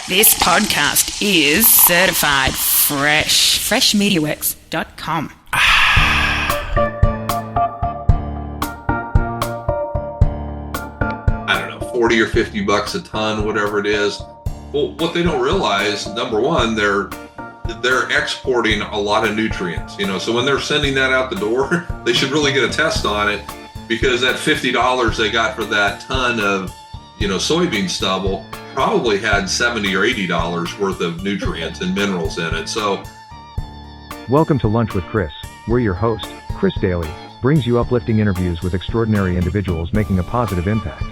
This podcast is certified fresh. Freshmediaworks.com. I don't know, 40 or 50 bucks a ton, whatever it is. Well, what they don't realize, number one, they're exporting a lot of nutrients, so when they're sending that out the door, they should really get a test on it, because that $50 they got for that ton of, soybean stubble probably had $70 or $80 worth of nutrients and minerals in it. So, welcome to Lunch with Chris, where your host, Chris Doelle, brings you uplifting interviews with extraordinary individuals making a positive impact.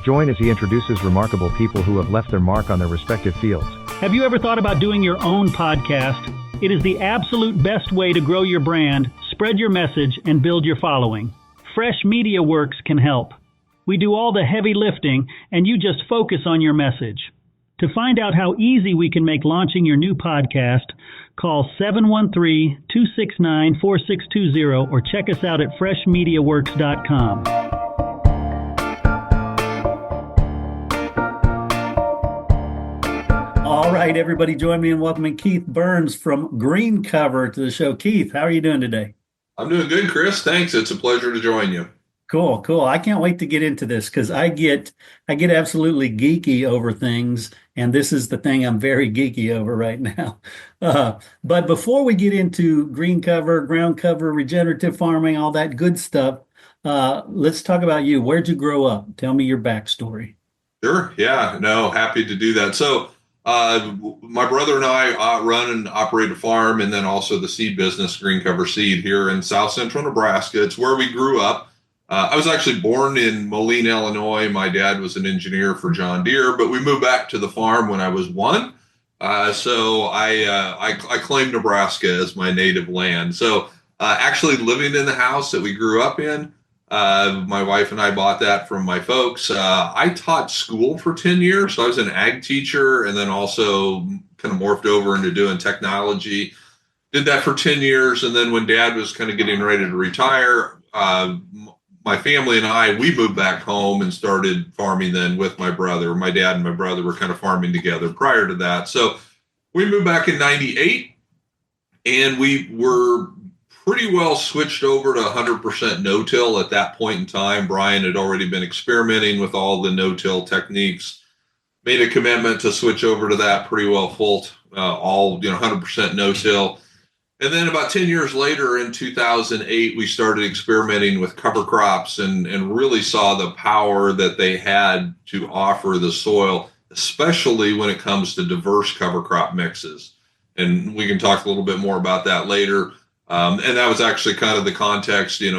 Join as he introduces remarkable people who have left their mark on their respective fields. Have you ever thought about doing your own podcast? It is the absolute best way to grow your brand, spread your message, and build your following. Fresh Media Works can help. We do all the heavy lifting, and you just focus on your message. To find out how easy we can make launching your new podcast, call 713-269-4620 or check us out at freshmediaworks.com. All right, everybody, join me in welcoming Keith Berns from Green Cover to the show. Keith, how are you doing today? I'm doing good, Chris. Thanks. It's a pleasure to join you. Cool. I can't wait to get into this because I get absolutely geeky over things, and this is the thing I'm very geeky over right now. But before we get into green cover, ground cover, regenerative farming, all that good stuff, let's talk about you. Where'd you grow up? Tell me your backstory. Sure. Yeah. No, happy to do that. So my brother and I run and operate a farm, and then also the seed business, Green Cover Seed, here in South Central Nebraska. It's where we grew up. I was actually born in Moline, Illinois. My dad was an engineer for John Deere, but we moved back to the farm when I was one. So I claim Nebraska as my native land. So actually living in the house that we grew up in, my wife and I bought that from my folks. I taught school for 10 years. So I was an ag teacher, and then also kind of morphed over into doing technology. Did that for 10 years. And then when Dad was kind of getting ready to retire, my family and we moved back home and started farming then with my brother. My dad and my brother were kind of farming together prior to that. So we moved back in 98, and we were pretty well switched over to 100% no-till at that point in time. Brian had already been experimenting with all the no-till techniques, made a commitment to switch over to that pretty well full, 100% no-till. And then about 10 years later, in 2008, we started experimenting with cover crops and really saw the power that they had to offer the soil, especially when it comes to diverse cover crop mixes. And we can talk a little bit more about that later. And that was actually kind of the context, we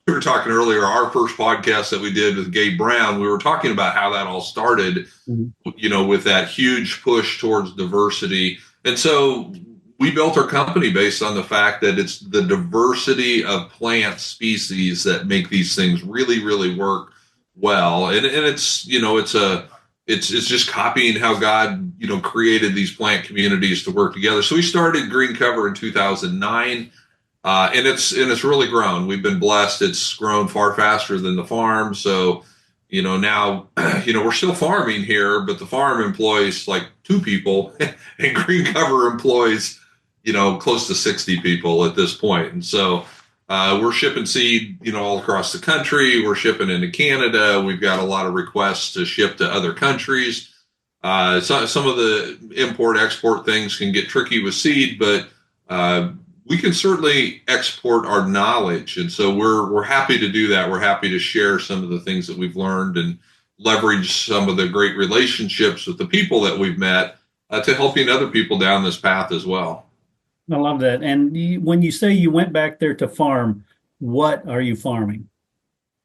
were talking earlier, our first podcast that we did with Gabe Brown, we were talking about how that all started, with that huge push towards diversity. And so we built our company based on the fact that it's the diversity of plant species that make these things really, really work well. And it's, it's just copying how God, created these plant communities to work together. So we started Green Cover in 2009, and it's really grown. We've been blessed. It's grown far faster than the farm. So, now, we're still farming here, but the farm employs like 2 people and Green Cover employs close to 60 people at this point. And so we're shipping seed, all across the country. We're shipping into Canada. We've got a lot of requests to ship to other countries. So some of the import-export things can get tricky with seed, but we can certainly export our knowledge. And so we're happy to do that. We're happy to share some of the things that we've learned and leverage some of the great relationships with the people that we've met to helping other people down this path as well. I love that. And when you say you went back there to farm, what are you farming?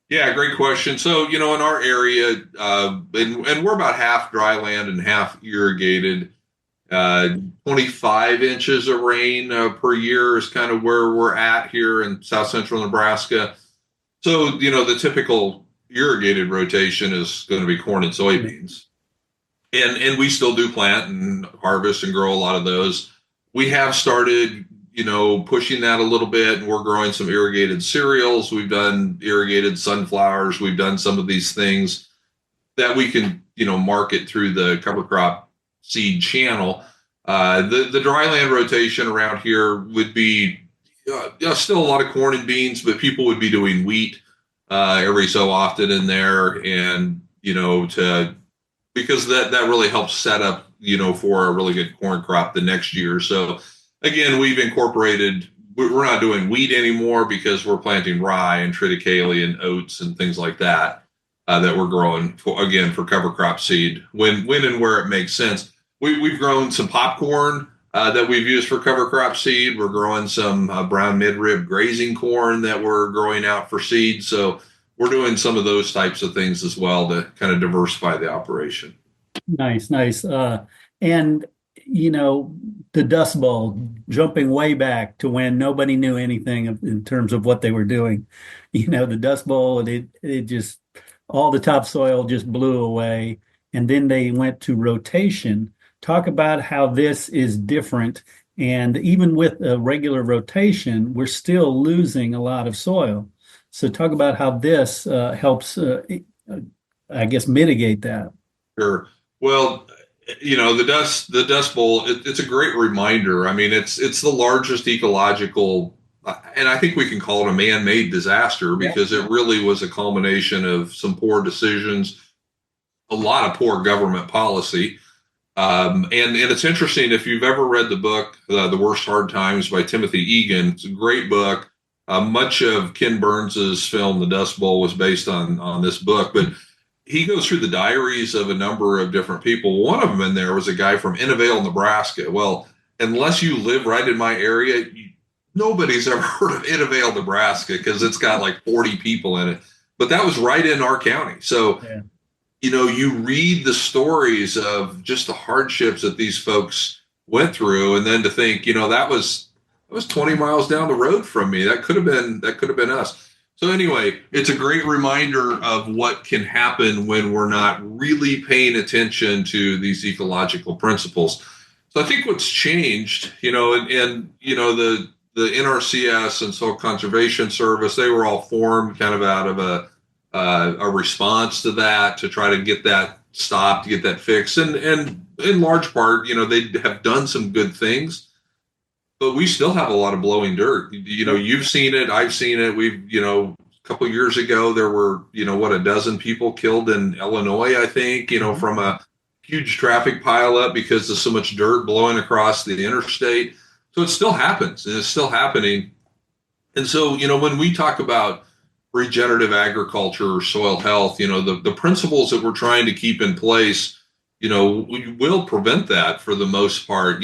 Yeah, great question. So, in our area, and we're about half dry land and half irrigated, 25 inches of rain per year is kind of where we're at here in South Central Nebraska. So, the typical irrigated rotation is going to be corn and soybeans. And we still do plant and harvest and grow a lot of those. We have started, pushing that a little bit, and we're growing some irrigated cereals. We've done irrigated sunflowers. We've done some of these things that we can, market through the cover crop seed channel. The dry land rotation around here would be still a lot of corn and beans, but people would be doing wheat every so often in there, and because that really helps set up for a really good corn crop the next year. So again, we've incorporated. We're not doing wheat anymore because we're planting rye and triticale and oats and things like that that we're growing for cover crop seed when and where it makes sense. We've grown some popcorn that we've used for cover crop seed. We're growing some brown midrib grazing corn that we're growing out for seed. So we're doing some of those types of things as well to kind of diversify the operation. Nice. And the Dust Bowl, jumping way back to when nobody knew anything in terms of what they were doing. The Dust Bowl, it just, all the topsoil just blew away. And then they went to rotation. Talk about how this is different. And even with a regular rotation, we're still losing a lot of soil. So talk about how this helps, I guess, mitigate that. Sure. Well, the Dust Bowl, it's a great reminder. I mean, it's the largest ecological, and I think we can call it a man-made disaster because it really was a culmination of some poor decisions, a lot of poor government policy. And it's interesting, if you've ever read the book, The Worst Hard Times by Timothy Egan, it's a great book. Much of Ken Burns's film, The Dust Bowl, was based on this book, but he goes through the diaries of a number of different people. One of them in there was a guy from Innervale, Nebraska. Well, unless you live right in my area, nobody's ever heard of Innervale, Nebraska, because it's got like 40 people in it. But that was right in our county. So, you read the stories of just the hardships that these folks went through, and then to think, that was 20 miles down the road from me. That could have been us. So anyway, it's a great reminder of what can happen when we're not really paying attention to these ecological principles. So I think what's changed, and the NRCS and Soil Conservation Service, they were all formed kind of out of a response to that, to try to get that stopped, get that fixed. And in large part, they have done some good things. But we still have a lot of blowing dirt. You've seen it. I've seen it. We've, a couple of years ago, there were, a dozen people killed in Illinois, I think, from a huge traffic pileup because of so much dirt blowing across the interstate. So it still happens, and it's still happening. And so, when we talk about regenerative agriculture or soil health, the principles that we're trying to keep in place, we will prevent that for the most part.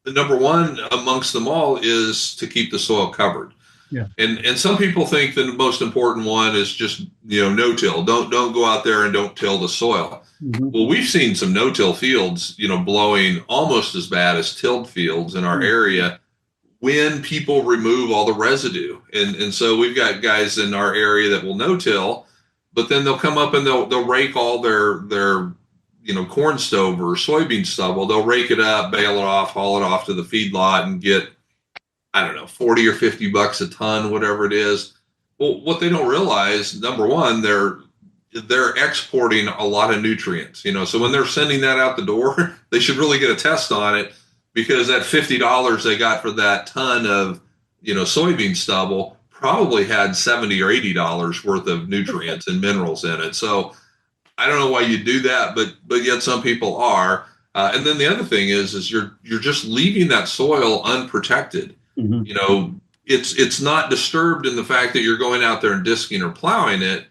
The number one amongst them all is to keep the soil covered. Yeah. And some people think the most important one is just, no-till. Don't go out there and don't till the soil. Mm-hmm. Well, we've seen some no-till fields, blowing almost as bad as tilled fields in our area when people remove all the residue. And so we've got guys in our area that will no-till, but then they'll come up and they'll rake all their corn stove or soybean stubble. They'll rake it up, bale it off, haul it off to the feedlot and get, I don't know, $40 or $50 a ton, whatever it is. Well, what they don't realize, number one, they're exporting a lot of nutrients, so when they're sending that out the door, they should really get a test on it, because that $50 they got for that ton of, soybean stubble probably had $70 or $80 worth of nutrients and minerals in it. So I don't know why you do that, but yet some people are. And then the other thing is you're just leaving that soil unprotected. Mm-hmm. It's not disturbed in the fact that you're going out there and disking or plowing it,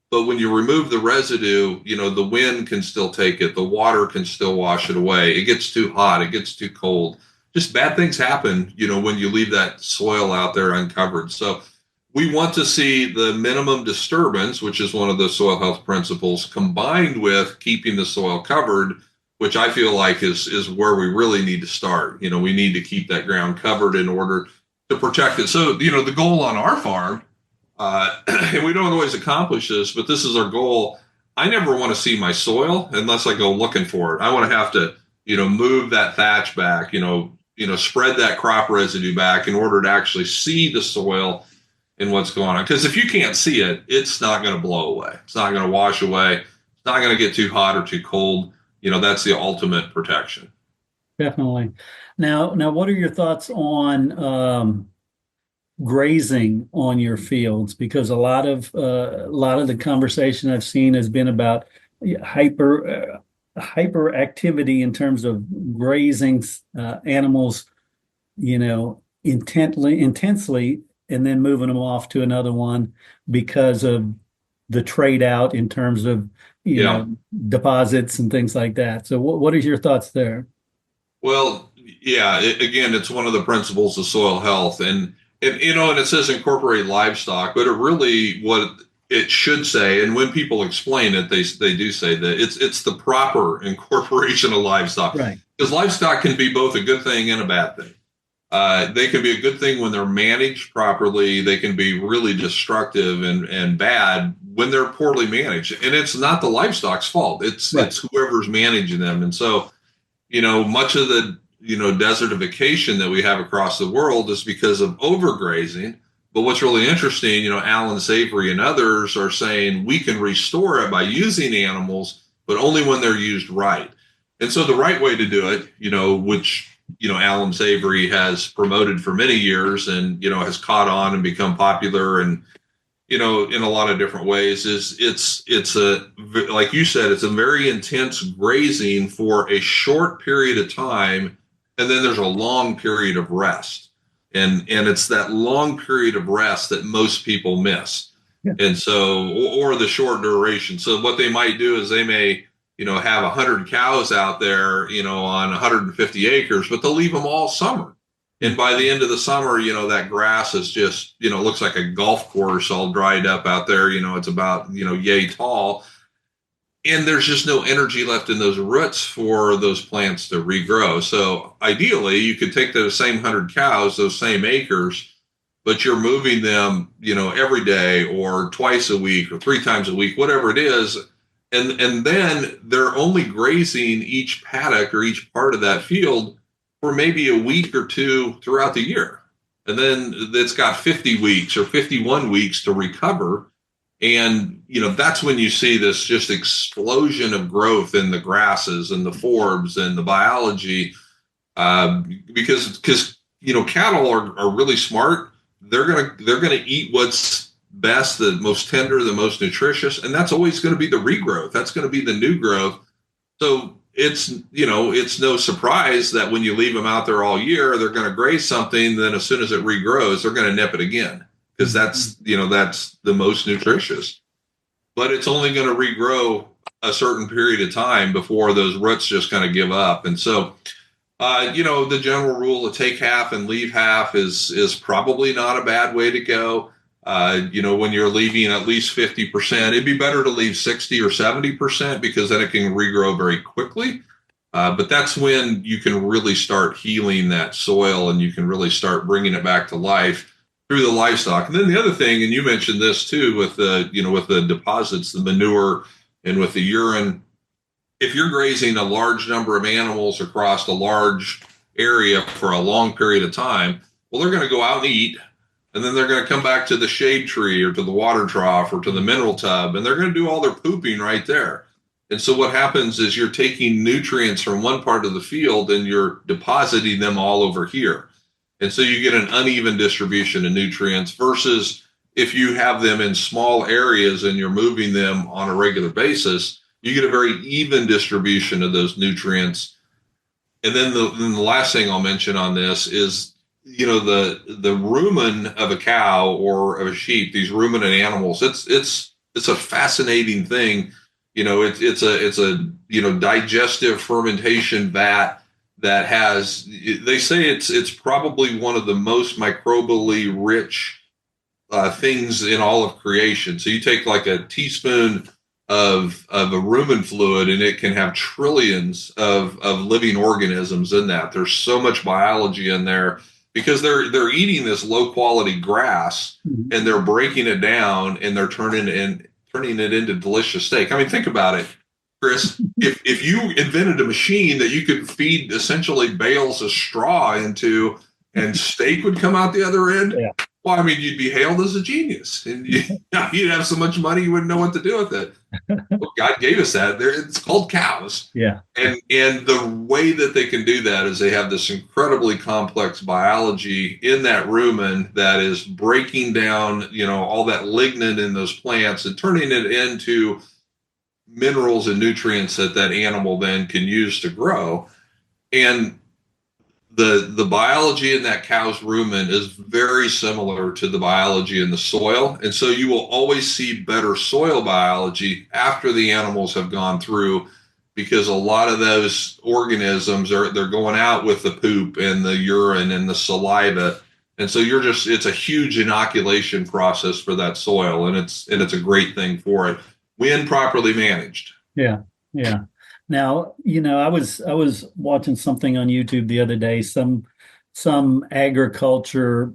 but when you remove the residue, the wind can still take it, the water can still wash it away. It gets too hot, it gets too cold. Just bad things happen, when you leave that soil out there uncovered. So we want to see the minimum disturbance, which is one of the soil health principles, combined with keeping the soil covered, which I feel like is where we really need to start. We need to keep that ground covered in order to protect it. So, the goal on our farm, and we don't always accomplish this, but this is our goal. I never want to see my soil unless I go looking for it. I want to have to, move that thatch back, spread that crop residue back in order to actually see the soil and what's going on. Because if you can't see it, it's not going to blow away. It's not going to wash away. It's not going to get too hot or too cold. that's the ultimate protection. Definitely. Now, what are your thoughts on grazing on your fields? Because a lot of the conversation I've seen has been about hyperactivity in terms of grazing animals, intensely, and then moving them off to another one because of the trade out in terms of Yeah. deposits and things like that. So, what are your thoughts there? Well, yeah, again, it's one of the principles of soil health. And it says incorporate livestock, but what it should say, and when people explain it, they do say that it's the proper incorporation of livestock. Right. Because livestock can be both a good thing and a bad thing. They can be a good thing when they're managed properly. They can be really destructive and bad when they're poorly managed. And it's not the livestock's fault. It's whoever's managing them. And so, much of the, desertification that we have across the world is because of overgrazing. But what's really interesting, Alan Savory and others are saying we can restore it by using animals, but only when they're used right. And so the right way to do it, which Alan Savory has promoted for many years and, has caught on and become popular and, in a lot of different ways it's like you said, it's a very intense grazing for a short period of time. And then there's a long period of rest. And it's that long period of rest that most people miss. Yeah. And so, or the short duration. So what they might do is they may, have 100 cows out there, on 150 acres, but they'll leave them all summer. And by the end of the summer, that grass is just, looks like a golf course all dried up out there. It's about, yay tall. And there's just no energy left in those roots for those plants to regrow. So ideally, you could take those same 100 cows, those same acres, but you're moving them, every day or twice a week or 3 times a week, whatever it is. And then they're only grazing each paddock or each part of that field for maybe a week or 2 throughout the year. And then it's got 50 weeks or 51 weeks to recover. And, that's when you see this just explosion of growth in the grasses and the forbs and the biology, because cattle are really smart. They're going to eat what's best, the most tender, the most nutritious. And that's always going to be the regrowth. That's going to be the new growth. So it's no surprise that when you leave them out there all year, they're going to graze something. Then as soon as it regrows, they're going to nip it again. Because that's the most nutritious. But it's only going to regrow a certain period of time before those roots just kind of give up. And so, the general rule of take half and leave half is probably not a bad way to go. When you're leaving at least 50%, it'd be better to leave 60 or 70% because then it can regrow very quickly. But that's when you can really start healing that soil and you can really start bringing it back to life through the livestock. And then the other thing, and you mentioned this too, with the deposits, the manure and with the urine, if you're grazing a large number of animals across a large area for a long period of time, well, they're going to go out and eat, and then they're going to come back to the shade tree or to the water trough or to the mineral tub, and they're going to do all their pooping right there. And so what happens is you're taking nutrients from one part of the field and you're depositing them all over here. And so you get an uneven distribution of nutrients versus if you have them in small areas and you're moving them on a regular basis, you get a very even distribution of those nutrients. And then the last thing I'll mention on this is, the rumen of a cow or of a sheep, these ruminant animals, it's a fascinating thing. It's a digestive fermentation vat that has, they say it's probably one of the most microbially rich things in all of creation. So you take like a teaspoon of a rumen fluid and it can have trillions of living organisms in that. There's so much biology in there because they're eating this low quality grass and they're breaking it down and they're turning it into delicious steak. I mean, think about it, Chris. If you invented a machine that you could feed essentially bales of straw into and steak would come out the other end, Well, I mean, you'd be hailed as a genius, and you'd have so much money you wouldn't know what to do with it. Well, God gave us that. It's called cows. Yeah. And the way that they can do that is they have this incredibly complex biology in that rumen that is breaking down, all that lignin in those plants and turning it into minerals and nutrients that animal then can use to grow. And the biology in that cow's rumen is very similar to the biology in the soil. And so you will always see better soil biology after the animals have gone through, because a lot of those organisms they're going out with the poop and the urine and the saliva. And so it's a huge inoculation process for that soil. And it's a great thing for it when properly managed. Yeah. Yeah. Now, I was watching something on YouTube the other day, some agriculture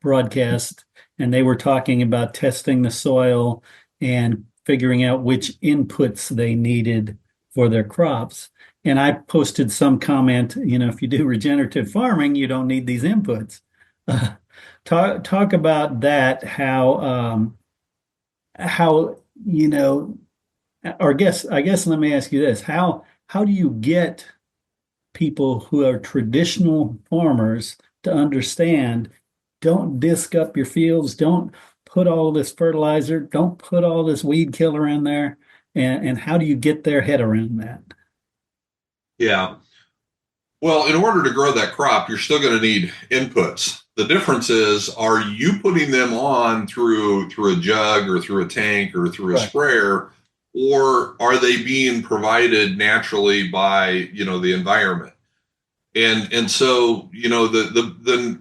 broadcast, and they were talking about testing the soil and figuring out which inputs they needed for their crops. And I posted some comment, if you do regenerative farming, you don't need these inputs. Talk about that, how or I guess let me ask you this. How do you get people who are traditional farmers to understand, don't disc up your fields, don't put all this fertilizer, don't put all this weed killer in there, and how do you get their head around that? Yeah. Well, in order to grow that crop, you're still going to need inputs. The difference is, are you putting them on through a jug or through a tank or through a sprayer, or are they being provided naturally by, the environment? And so, the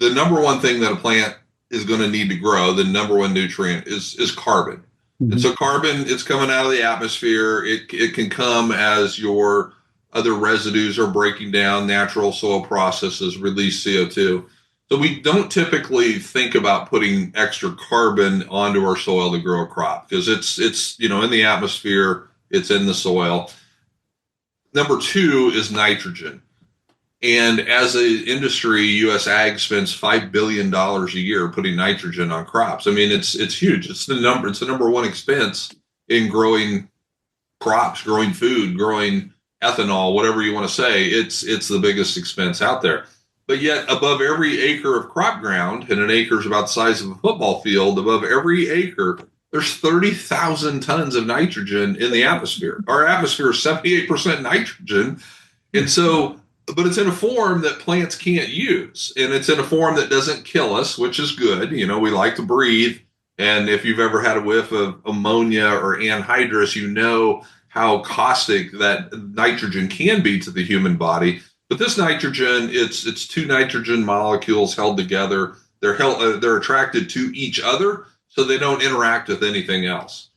number one thing that a plant is going to need to grow, the number one nutrient is carbon. Mm-hmm. And so carbon, it's coming out of the atmosphere. It can come as your other residues are breaking down, natural soil processes release CO2. So we don't typically think about putting extra carbon onto our soil to grow a crop, because it's in the atmosphere, it's in the soil. Number two is nitrogen. And as an industry, U.S. Ag spends $5 billion a year putting nitrogen on crops. I mean, it's huge. It's the number one expense in growing crops, growing food, growing ethanol, whatever you want to say. It's the biggest expense out there. But yet, above every acre of crop ground, and an acre is about the size of a football field, above every acre, there's 30,000 tons of nitrogen in the atmosphere. Our atmosphere is 78% nitrogen. And so, but it's in a form that plants can't use. And it's in a form that doesn't kill us, which is good. We like to breathe. And if you've ever had a whiff of ammonia or anhydrous, you know how caustic that nitrogen can be to the human body. But this nitrogen, it's two nitrogen molecules held together. They're attracted to each other, so they don't interact with anything else.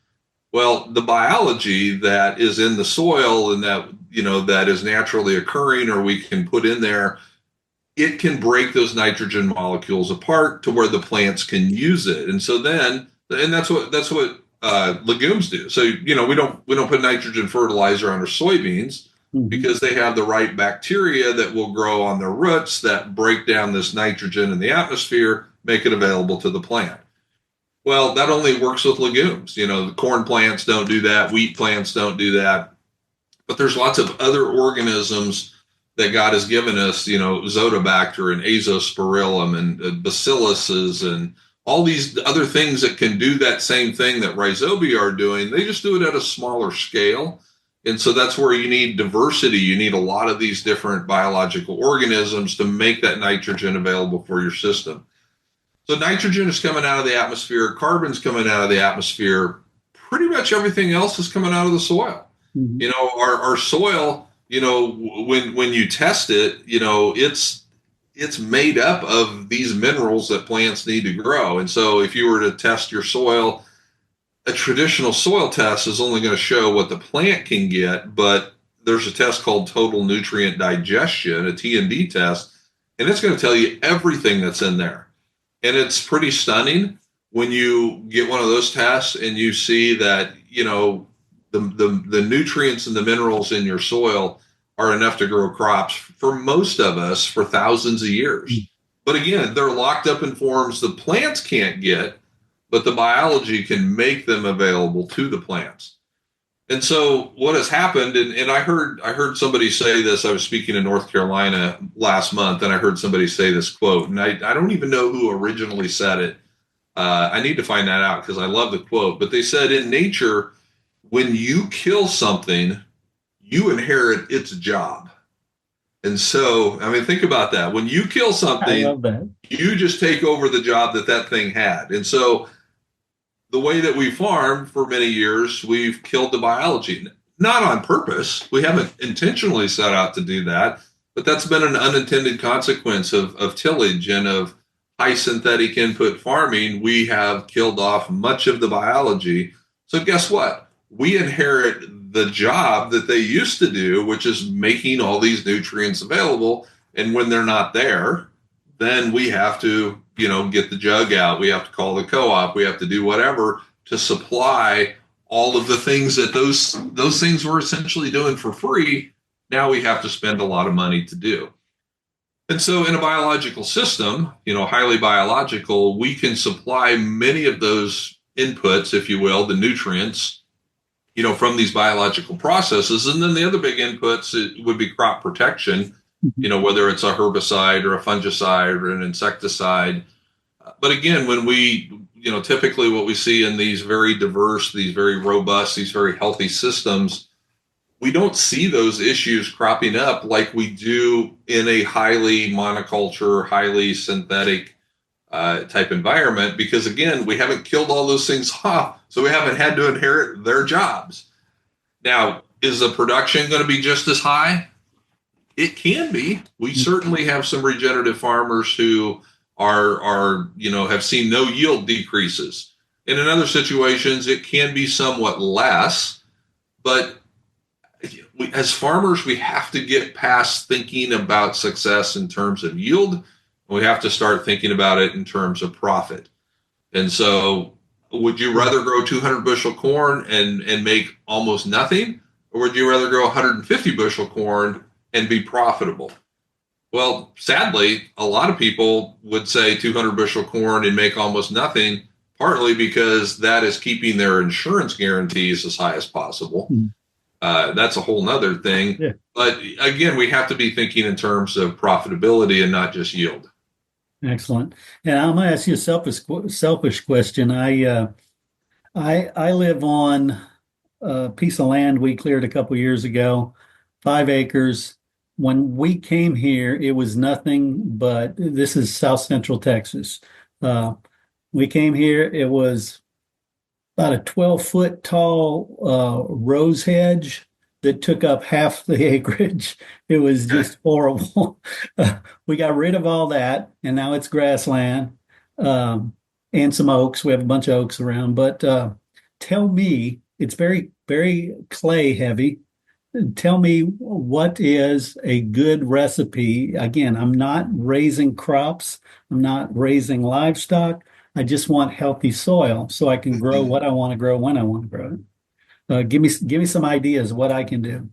Well, the biology that is in the soil and that is naturally occurring, or we can put in there, it can break those nitrogen molecules apart to where the plants can use it. And so then, and that's what legumes do. So we don't put nitrogen fertilizer on our soybeans, because they have the right bacteria that will grow on their roots that break down this nitrogen in the atmosphere, make it available to the plant. Well, that only works with legumes. The corn plants don't do that. Wheat plants don't do that. But there's lots of other organisms that God has given us, Zotobacter and Azospirillum and bacilluses and all these other things that can do that same thing that rhizobia are doing. They just do it at a smaller scale. And so that's where you need diversity. You need a lot of these different biological organisms to make that nitrogen available for your system. So nitrogen is coming out of the atmosphere, carbon's coming out of the atmosphere, pretty much everything else is coming out of the soil. Mm-hmm. Our soil, when you test it, it's made up of these minerals that plants need to grow. And so if you were to test your soil, a traditional soil test is only going to show what the plant can get, but there's a test called total nutrient digestion, a T&D test, and it's going to tell you everything that's in there. And it's pretty stunning when you get one of those tests and you see that, the nutrients and the minerals in your soil are enough to grow crops for most of us for thousands of years. But again, they're locked up in forms the plants can't get, but the biology can make them available to the plants. And so what has happened, and I heard somebody say this, I was speaking in North Carolina last month, and I heard somebody say this quote, and I don't even know who originally said it. I need to find that out because I love the quote. But they said in nature, when you kill something, you inherit its job. And so, I mean, think about that. When you kill I something, love that. you just take over the job that thing had. And so the way that we farmed for many years, we've killed the biology, not on purpose. We haven't intentionally set out to do that, but that's been an unintended consequence of tillage and of high synthetic input farming. We have killed off much of the biology. So guess what? We inherit the job that they used to do, which is making all these nutrients available. And when they're not there, then we have to, get the jug out. We have to call the co-op. We have to do whatever to supply all of the things that those things we're essentially doing for free. Now we have to spend a lot of money to do. And so in a biological system, highly biological, we can supply many of those inputs, if you will, the nutrients, from these biological processes. And then the other big inputs would be crop protection, whether it's a herbicide or a fungicide or an insecticide. But again, when we, typically what we see in these very diverse, these very robust, these very healthy systems, we don't see those issues cropping up like we do in a highly monoculture, highly synthetic type environment, because again, we haven't killed all those things off, so we haven't had to inherit their jobs. Now, is the production going to be just as high? It can be. We certainly have some regenerative farmers who are have seen no yield decreases. And in other situations, it can be somewhat less, but as farmers, we have to get past thinking about success in terms of yield. We have to start thinking about it in terms of profit. And so would you rather grow 200 bushel corn and make almost nothing? Or would you rather grow 150 bushel corn and be profitable? Well, sadly, a lot of people would say 200 bushel corn and make almost nothing, partly because that is keeping their insurance guarantees as high as possible. That's a whole nother thing. Yeah. But again, we have to be thinking in terms of profitability and not just yield. Excellent. And I'm going to ask you a selfish question. I live on a piece of land we cleared a couple years ago, 5 acres. When we came here, it was nothing but, this is South Central Texas. We came here, it was about a 12-foot tall rose hedge that took up half the acreage. It was just horrible. We got rid of all that, and now it's grassland and some oaks. We have a bunch of oaks around. But tell me, it's very, very clay heavy. Tell me, what is a good recipe? Again, I'm not raising crops. I'm not raising livestock. I just want healthy soil so I can grow what I want to grow when I want to grow it. Give me some ideas of what I can do.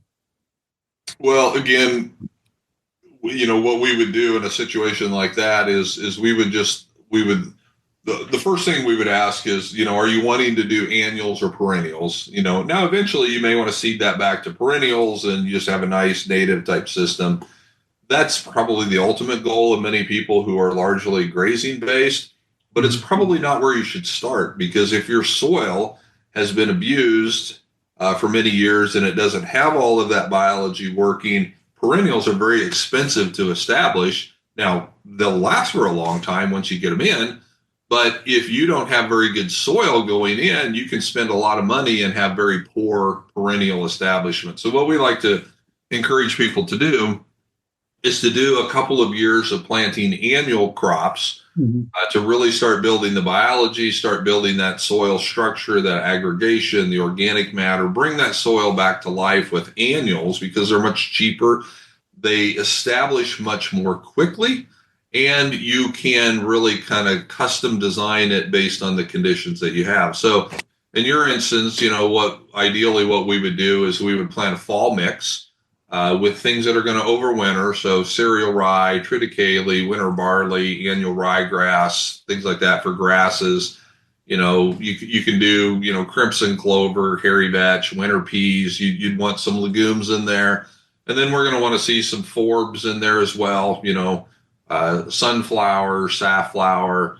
Well, again, what we would do in a situation like that is the first thing we would ask is, are you wanting to do annuals or perennials? Now eventually you may want to seed that back to perennials and you just have a nice native type system. That's probably the ultimate goal of many people who are largely grazing based, but it's probably not where you should start, because if your soil has been abused for many years and it doesn't have all of that biology working, perennials are very expensive to establish. Now, they'll last for a long time once you get them in, but if you don't have very good soil going in, you can spend a lot of money and have very poor perennial establishment. So what we like to encourage people to do is to do a couple of years of planting annual crops to really start building the biology, start building that soil structure, that aggregation, the organic matter, bring that soil back to life with annuals because they're much cheaper. They establish much more quickly, and you can really kind of custom design it based on the conditions that you have. So in your instance, what we would do is we would plant a fall mix. with things that are going to overwinter. So cereal rye, triticale, winter barley, annual ryegrass, things like that for grasses. You can do, crimson clover, hairy vetch, winter peas. You'd want some legumes in there. And then we're going to want to see some forbs in there as well, sunflower, safflower.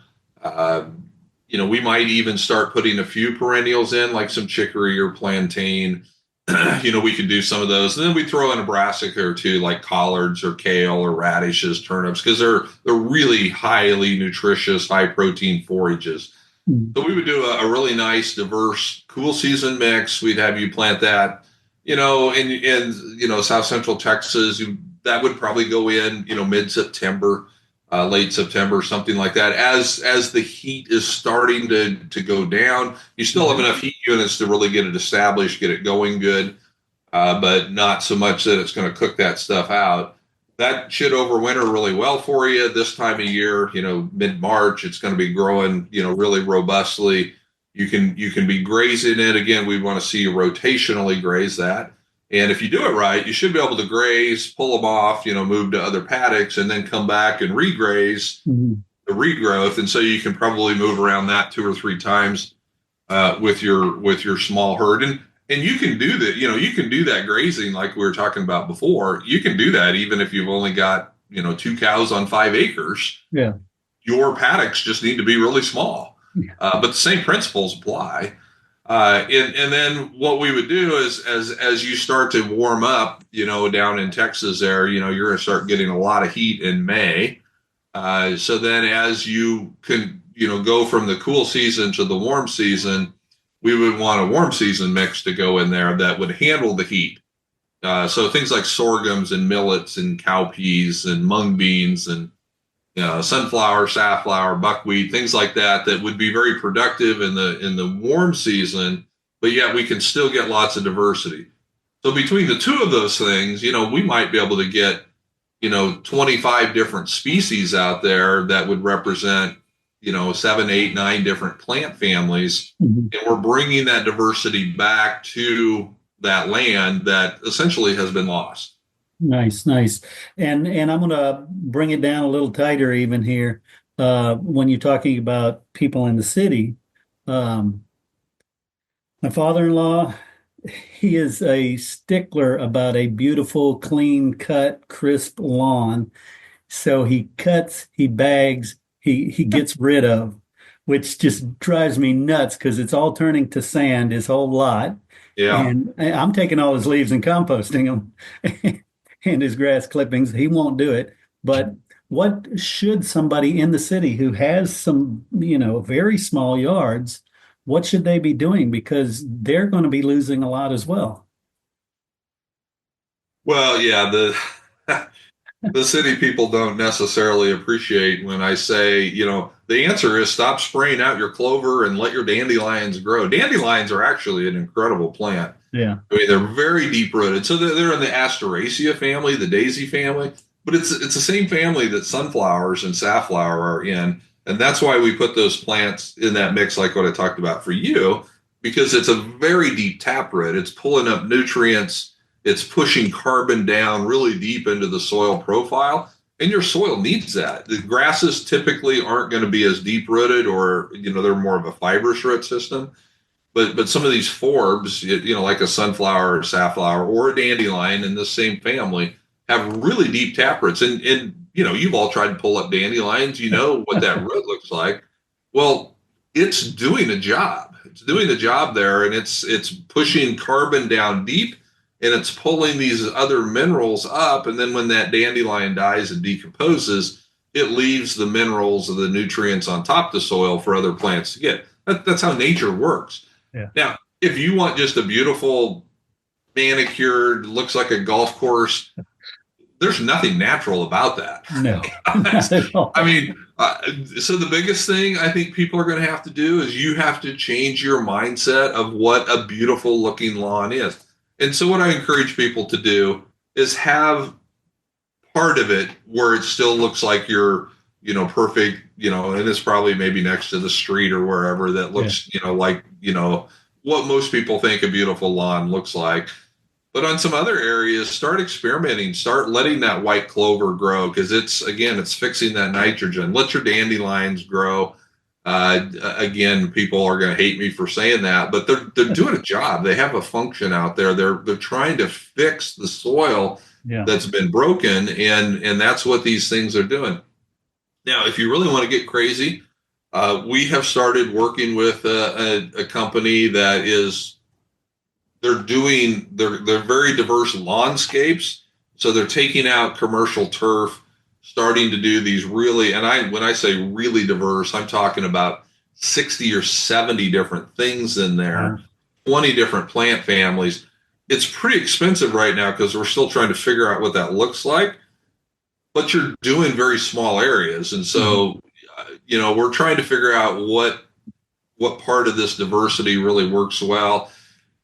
We might even start putting a few perennials in, like some chicory or plantain. We could do some of those. And then we throw in a brassica or two, like collards or kale or radishes, turnips, because they're really highly nutritious, high protein forages. So we would do a really nice, diverse, cool season mix. We'd have you plant that, in South Central Texas. That would probably go in, mid-September, late September, something like that. As the heat is starting to go down, you still have enough heat units to really get it established, get it going good, but not so much that it's going to cook that stuff out. That should overwinter really well for you this time of year. Mid-March, it's going to be growing, really robustly. You can be grazing it. Again, we want to see you rotationally graze that. And if you do it right, you should be able to graze, pull them off, move to other paddocks, and then come back and regraze the regrowth. And so you can probably move around that 2 or 3 times with your small herd. And you can do that, you can do that grazing like we were talking about before. You can do that even if you've only got, 2 cows on 5 acres. Yeah. Your paddocks just need to be really small. But the same principles apply. And then what we would do is as you start to warm up, down in Texas there, you're going to start getting a lot of heat in May. So then as you can, go from the cool season to the warm season, we would want a warm season mix to go in there that would handle the heat. So things like sorghums and millets and cowpeas and mung beans and sunflower, safflower, buckwheat, things like that would be very productive in the warm season, but yet we can still get lots of diversity. So between the two of those things, we might be able to get, 25 different species out there that would represent 7, 8, 9 different plant families. And we're bringing that diversity back to that land that essentially has been lost. Nice. And I'm going to bring it down a little tighter even here. When you're talking about people in the city, my father-in-law, he is a stickler about a beautiful, clean cut, crisp lawn. So he cuts, he bags, he gets rid of, which just drives me nuts because it's all turning to sand, his whole lot. Yeah. And I'm taking all his leaves and composting them and his grass clippings. He won't do it. But what should somebody in the city who has some, very small yards, what should they be doing? Because they're going to be losing a lot as well. Well, yeah, the city people don't necessarily appreciate when I say, the answer is stop spraying out your clover and let your dandelions grow. Dandelions are actually an incredible plant. Yeah. I mean, they're very deep rooted. So they're in the Asteraceae family, the daisy family, but it's the same family that sunflowers and safflower are in. And that's why we put those plants in that mix, like what I talked about for you, because it's a very deep taproot. It's pulling up nutrients. It's pushing carbon down really deep into the soil profile, and your soil needs that. The grasses typically aren't going to be as deep rooted, or they're more of a fibrous root system. But some of these forbs, like a sunflower or safflower or a dandelion in the same family, have really deep taproots. And you've all tried to pull up dandelions. You know what that root looks like. Well, it's doing a job. It's doing a job there, and it's pushing carbon down deep. And it's pulling these other minerals up. And then when that dandelion dies and decomposes, it leaves the minerals or the nutrients on top of the soil for other plants to get. That's how nature works. Yeah. Now, if you want just a beautiful, manicured, looks like a golf course, there's nothing natural about that. No. Not at all. I mean, so the biggest thing I think people are going to have to do is you have to change your mindset of what a beautiful looking lawn is. And so what I encourage people to do is have part of it where it still looks like you're, perfect, and it's probably maybe next to the street or wherever that looks, like, what most people think a beautiful lawn looks like. But on some other areas, start experimenting, start letting that white clover grow, because it's fixing that nitrogen. Let your dandelions grow. Again, people are going to hate me for saying that, but they're doing a job. They have a function out there. They're trying to fix the soil that's been broken, and that's what these things are doing. Now, if you really want to get crazy, we have started working with a company that they're very diverse lawnscapes. So they're taking out commercial turf, starting to do these really, and when I say really diverse, I'm talking about 60 or 70 different things in there, 20 different plant families. It's pretty expensive right now because we're still trying to figure out what that looks like, but you're doing very small areas. And so, we're trying to figure out what part of this diversity really works well.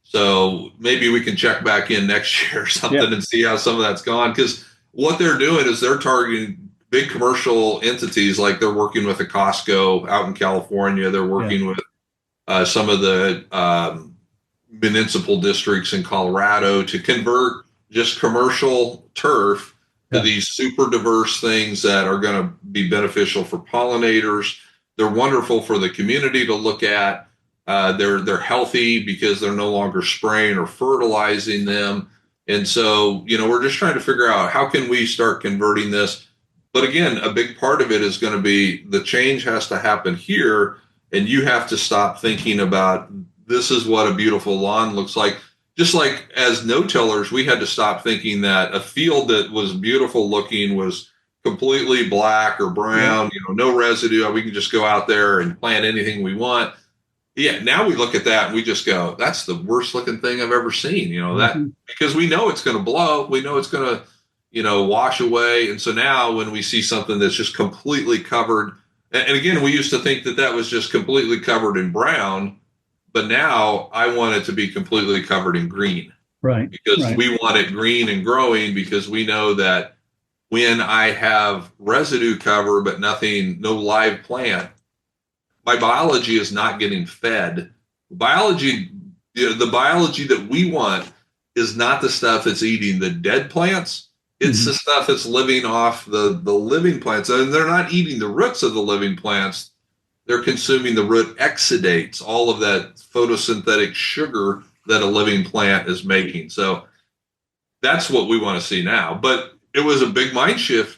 So maybe we can check back in next year or something and see how some of that's gone. Because what they're doing is they're targeting big commercial entities, like they're working with a Costco out in California. They're working with some of the municipal districts in Colorado to convert just commercial turf to these super diverse things that are going to be beneficial for pollinators. They're wonderful for the community to look at. They're healthy because they're no longer spraying or fertilizing them. And so, we're just trying to figure out how can we start converting this. But again, a big part of it is going to be the change has to happen here. And you have to stop thinking about this is what a beautiful lawn looks like. Just like as no-tillers, we had to stop thinking that a field that was beautiful looking was completely black or brown, no residue. We can just go out there and plant anything we want. Yeah, now we look at that and we just go, that's the worst looking thing I've ever seen, that because we know it's going to blow. We know it's going to, wash away. And so now when we see something that's just completely covered, and again, we used to think that was just completely covered in brown, but now I want it to be completely covered in green. Right. Because we want it green and growing, because we know that when I have residue cover, but no live plant, my biology is not getting fed. The biology that we want is not the stuff that's eating the dead plants. It's the stuff that's living off the living plants. And they're not eating the roots of the living plants. They're consuming the root exudates, all of that photosynthetic sugar that a living plant is making. So that's what we want to see now. But it was a big mindset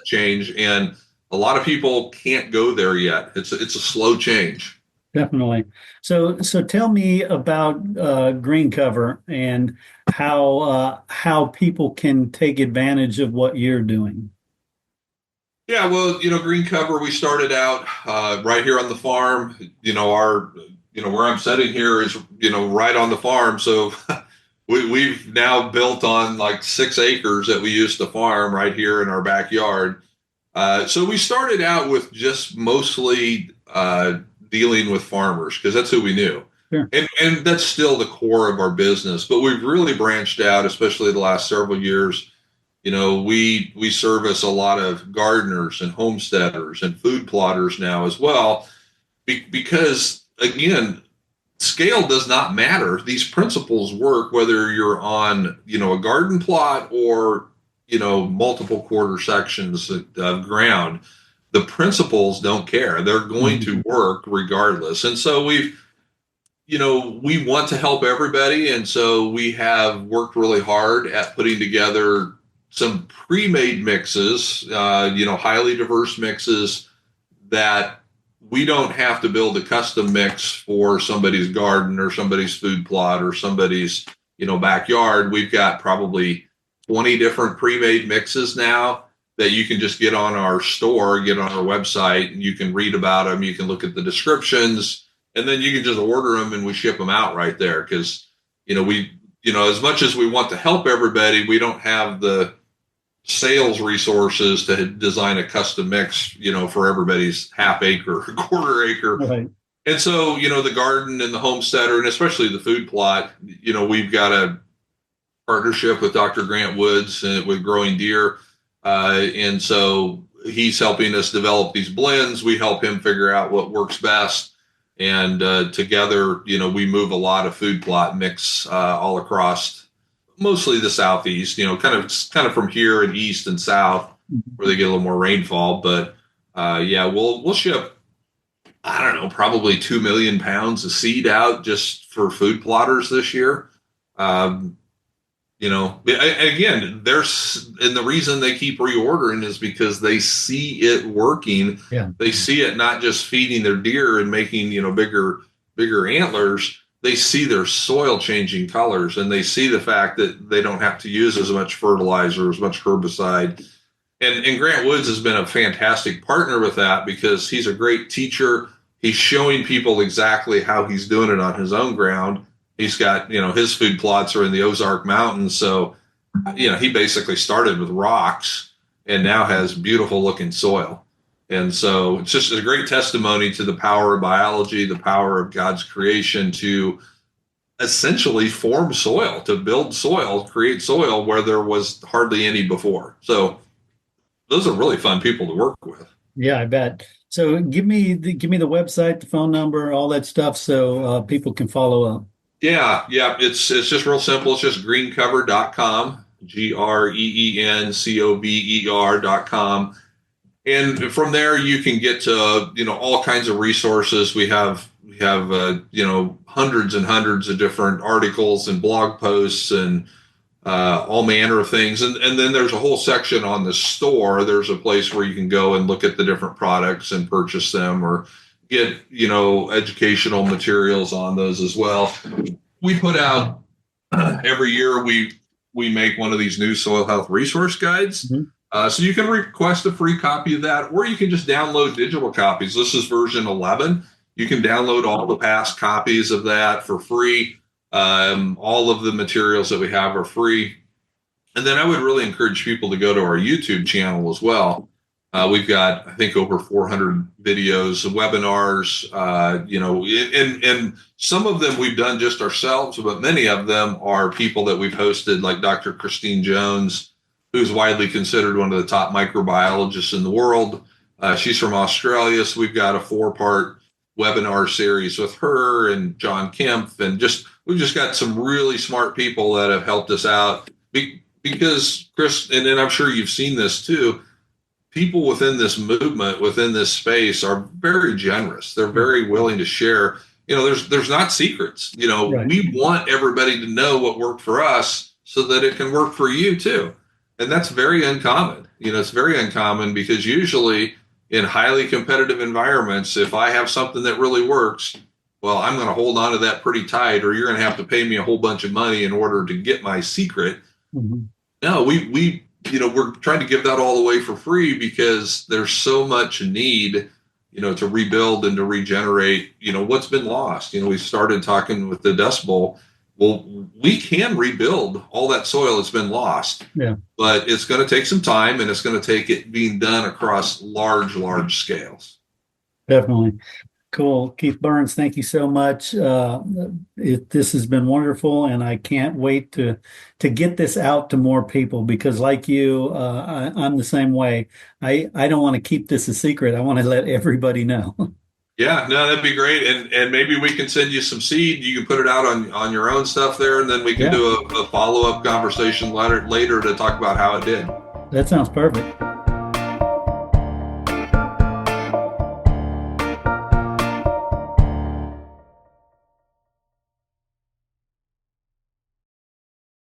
change, and a lot of people can't go there yet. It's a slow change. Definitely. So tell me about green cover and how people can take advantage of what you're doing. Yeah, well, green cover, we started out right here on the farm. Where I'm sitting here is, right on the farm. So we've now built on like 6 acres that we used to farm right here in our backyard. So we started out with just mostly dealing with farmers, because that's who we knew. Sure. And that's still the core of our business. But we've really branched out, especially the last several years. We service a lot of gardeners and homesteaders and food plotters now as well, because, again, scale does not matter. These principles work whether you're on, a garden plot or, multiple quarter sections of ground. The principles don't care. They're going to work regardless. And so we want to help everybody. And so we have worked really hard at putting together some pre-made mixes, highly diverse mixes that we don't have to build a custom mix for somebody's garden or somebody's food plot or somebody's, backyard. We've got probably 20 different pre-made mixes now that you can just get on our store, get on our website, and you can read about them. You can look at the descriptions, and then you can just order them and we ship them out right there. Because, as much as we want to help everybody, we don't have the sales resources to design a custom mix, for everybody's half acre, quarter acre. Right. And so, the garden and the homesteader, and especially the food plot, we've got a partnership with Dr. Grant Woods with Growing Deer. And so he's helping us develop these blends. We help him figure out what works best. And together, we move a lot of food plot mix all across mostly the Southeast, kind of from here and east and south where they get a little more rainfall. But we'll ship, I don't know, probably 2 million pounds of seed out just for food plotters this year. Again, and the reason they keep reordering is because they see it working. Yeah. They see it not just feeding their deer and making, bigger antlers. They see their soil changing colors, and they see the fact that they don't have to use as much fertilizer, as much herbicide. And Grant Woods has been a fantastic partner with that because he's a great teacher. He's showing people exactly how he's doing it on his own ground. He's got, his food plots are in the Ozark Mountains. So, he basically started with rocks and now has beautiful looking soil. And so it's just a great testimony to the power of biology, the power of God's creation to essentially form soil, to build soil, create soil where there was hardly any before. So those are really fun people to work with. Yeah, I bet. So give me the website, the phone number, all that stuff, so people can follow up. Yeah. It's just real simple. It's just greencover.com, GREENCOVER.com. And from there, you can get to, all kinds of resources. We have hundreds and hundreds of different articles and blog posts and all manner of things. And then there's a whole section on the store. There's a place where you can go and look at the different products and purchase them or get, educational materials on those as well. We put out every year, we make one of these new soil health resource guides. Mm-hmm. So you can request a free copy of that, or you can just download digital copies. This is version 11. You can download all the past copies of that for free. All of the materials that we have are free. And then I would really encourage people to go to our YouTube channel as well. We've got, I think, over 400 videos, webinars, and some of them we've done just ourselves, but many of them are people that we've hosted, like Dr. Christine Jones, who's widely considered one of the top microbiologists in the world. She's from Australia, so we've got a 4-part webinar series with her and John Kempf, and we've just got some really smart people that have helped us out. Because, Chris, and then I'm sure you've seen this too, people within this movement, within this space, are very generous. They're very willing to share. There's not secrets. Right. We want everybody to know what worked for us so that it can work for you too. And that's very uncommon. It's very uncommon because usually in highly competitive environments, if I have something that really works, well, I'm going to hold on to that pretty tight, or you're going to have to pay me a whole bunch of money in order to get my secret. Mm-hmm. No, we're trying to give that all away for free because there's so much need, to rebuild and to regenerate, what's been lost. We started talking with the Dust Bowl. Well, we can rebuild all that soil that's been lost, but it's going to take some time, and it's going to take it being done across large scales. Definitely. Cool. Keith Berns, thank you so much. This has been wonderful, and I can't wait to get this out to more people because, like you, I'm the same way. I don't want to keep this a secret. I want to let everybody know. Yeah, no, that'd be great. And maybe we can send you some seed. You can put it out on your own stuff there, and then we can do a follow-up conversation later to talk about how it did. That sounds perfect.